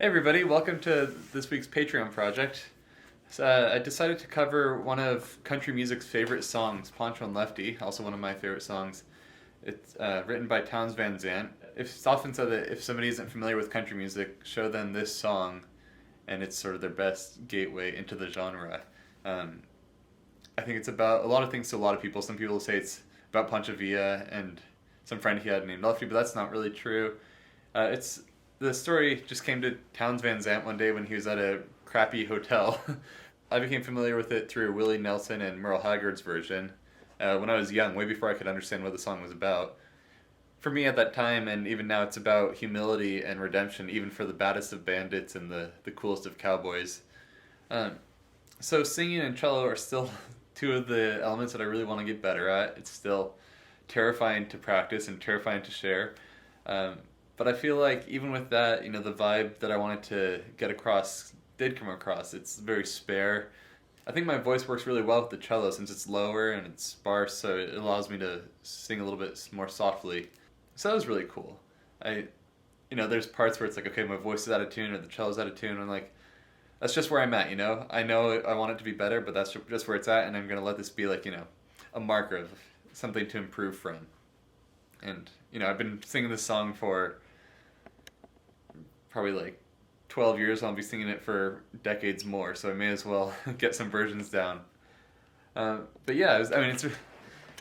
Hey everybody, welcome to this week's Patreon project. I decided to cover one of country music's favorite songs, Pancho and Lefty, also one of my favorite songs. It's written by Townes Van Zandt. It's often said that if somebody isn't familiar with country music, show them this song, and it's sort of their best gateway into the genre. Um, I think it's about a lot of things to a lot of people. Some people say it's about Pancho Villa and some friend he had named Lefty, but that's not really true. It's The story just came to Townes Van Zandt one day when he was at a crappy hotel. I became familiar with it through Willie Nelson and Merle Haggard's version when I was young, way before I could understand what the song was about. For me at that time, and even now, it's about humility and redemption, even for the baddest of bandits and the coolest of cowboys. Um, so singing and cello are still two of the elements that I really want to get better at. It's still terrifying to practice and terrifying to share. But I feel like even with that, the vibe that I wanted to get across did come across. It's very spare. I think my voice works really well with the cello since it's lower and it's sparse, so it allows me to sing a little bit more softly. So that was really cool. There's parts where it's like, okay, my voice is out of tune or the cello's out of tune. And I'm like, that's just where I'm at, I know I want it to be better, but that's just where it's at, and I'm going to let this be like, a marker of something to improve from. And, I've been singing this song for probably like 12 years. I'll be singing it for decades more, so I may as well get some versions down. But yeah, it's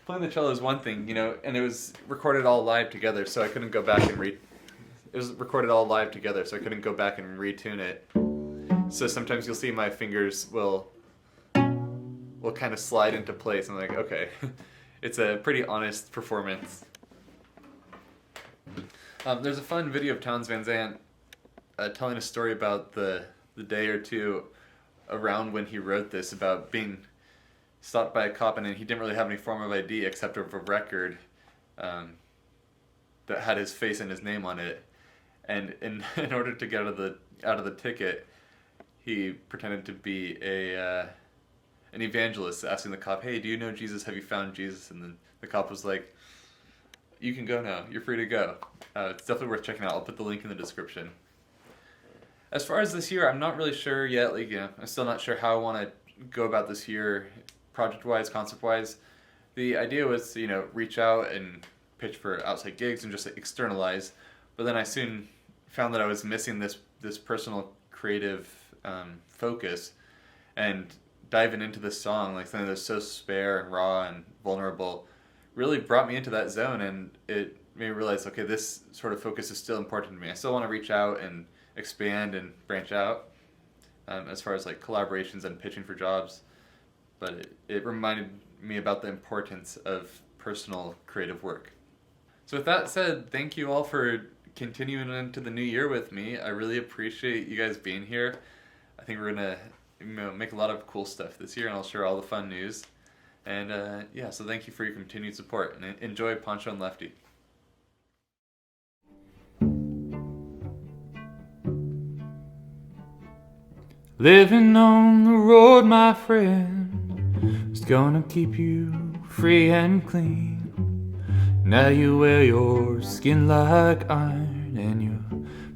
playing the cello is one thing, and it was recorded all live together, so I couldn't go back and it was recorded all live together, so I couldn't go back and retune it. So sometimes you'll see my fingers will kind of slide into place. I'm like, okay, it's a pretty honest performance. There's a fun video of Townes Van Zandt telling a story about the day or two around when he wrote this, about being stopped by a cop, and he didn't really have any form of ID except of a record that had his face and his name on it. And in order to get out of the ticket, he pretended to be an evangelist, asking the cop, "Hey, do you know Jesus? Have you found Jesus?" And then the cop was like, "You can go now. You're free to go." It's definitely worth checking out. I'll put the link in the description. As far as this year, I'm not really sure yet. I'm still not sure how I want to go about this year, project-wise, concept-wise. The idea was to, reach out and pitch for outside gigs and just externalize. But then I soon found that I was missing this personal creative focus, and diving into this song, like something that's so spare and raw and vulnerable, really brought me into that zone, and it made me realize, okay, this sort of focus is still important to me. I still want to reach out and expand and branch out as far as like collaborations and pitching for jobs, but it reminded me about the importance of personal creative work. So with that said, thank you all for continuing into the new year with me. I really appreciate you guys being here. I think we're gonna make a lot of cool stuff this year, and I'll share all the fun news. And so thank you for your continued support, and enjoy Pancho and Lefty. Living on the road, my friend, is gonna keep you free and clean. Now you wear your skin like iron, and your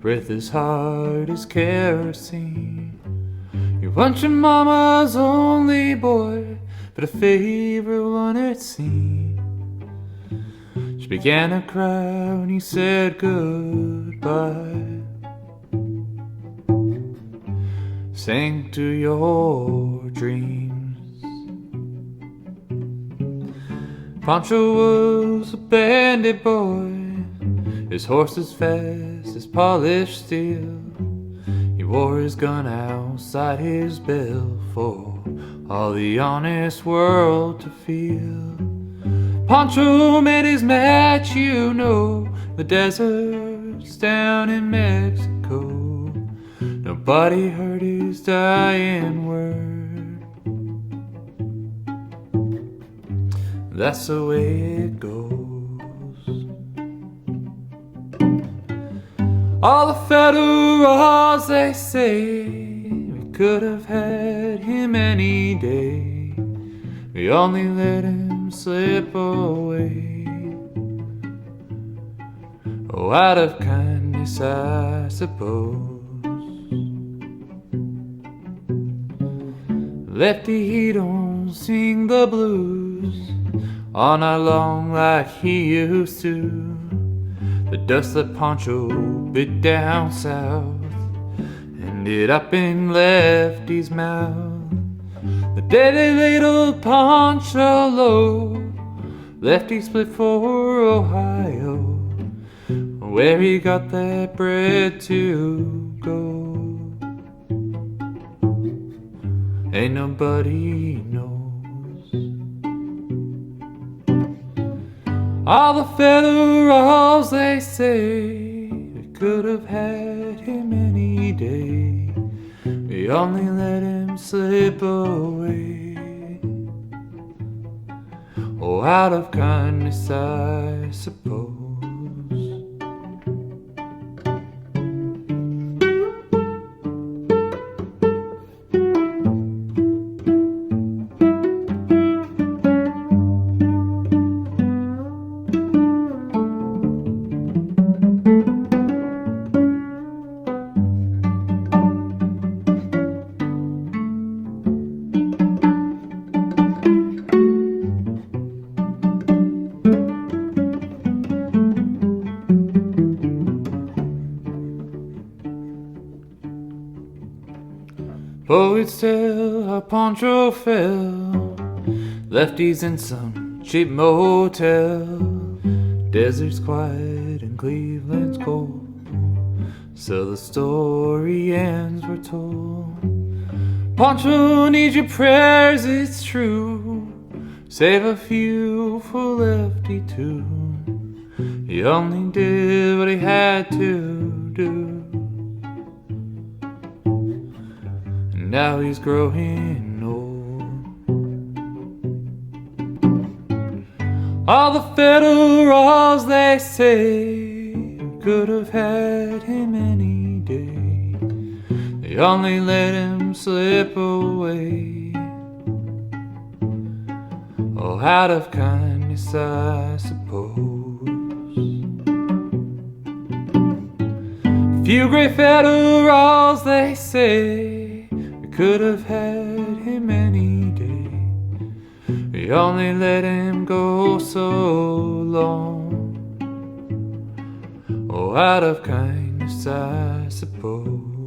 breath as hard as kerosene. You weren't your mama's only boy, but a favorite one it seemed. She began to cry when you said goodbye. Sank to your dreams. Pancho was a bandit boy, his horse as fast as polished steel. He wore his gun outside his bell for all the honest world to feel. Pancho made his match, the deserts down in Mexico. Nobody heard his dying word. That's the way it goes. All the federals, they say we could have had him any day. We only let him slip away. Oh, out of kindness, I suppose. Lefty, he don't sing the blues all night long like he used to. The dust that Pancho bit down south ended up in Lefty's mouth. The day they laid old Pancho low, Lefty split for Ohio, where he got that bread to go. Ain't nobody knows. All the federals, they say we could have had him any day. We only let him slip away. Oh, out of kindness, I suppose. Poets tell how Pancho fell. Lefty's in some cheap motel. Desert's quiet and Cleveland's cold, so the story ends, we're told. Pancho needs your prayers, it's true. Save a few for Lefty too. He only did what he had to do. Now he's growing old. All the federals, they say we could have had him any day. They only let him slip away. Oh, out of kindness, I suppose. Few great federals, they say could have had him any day. We only let him go so long. Oh, out of kindness, I suppose.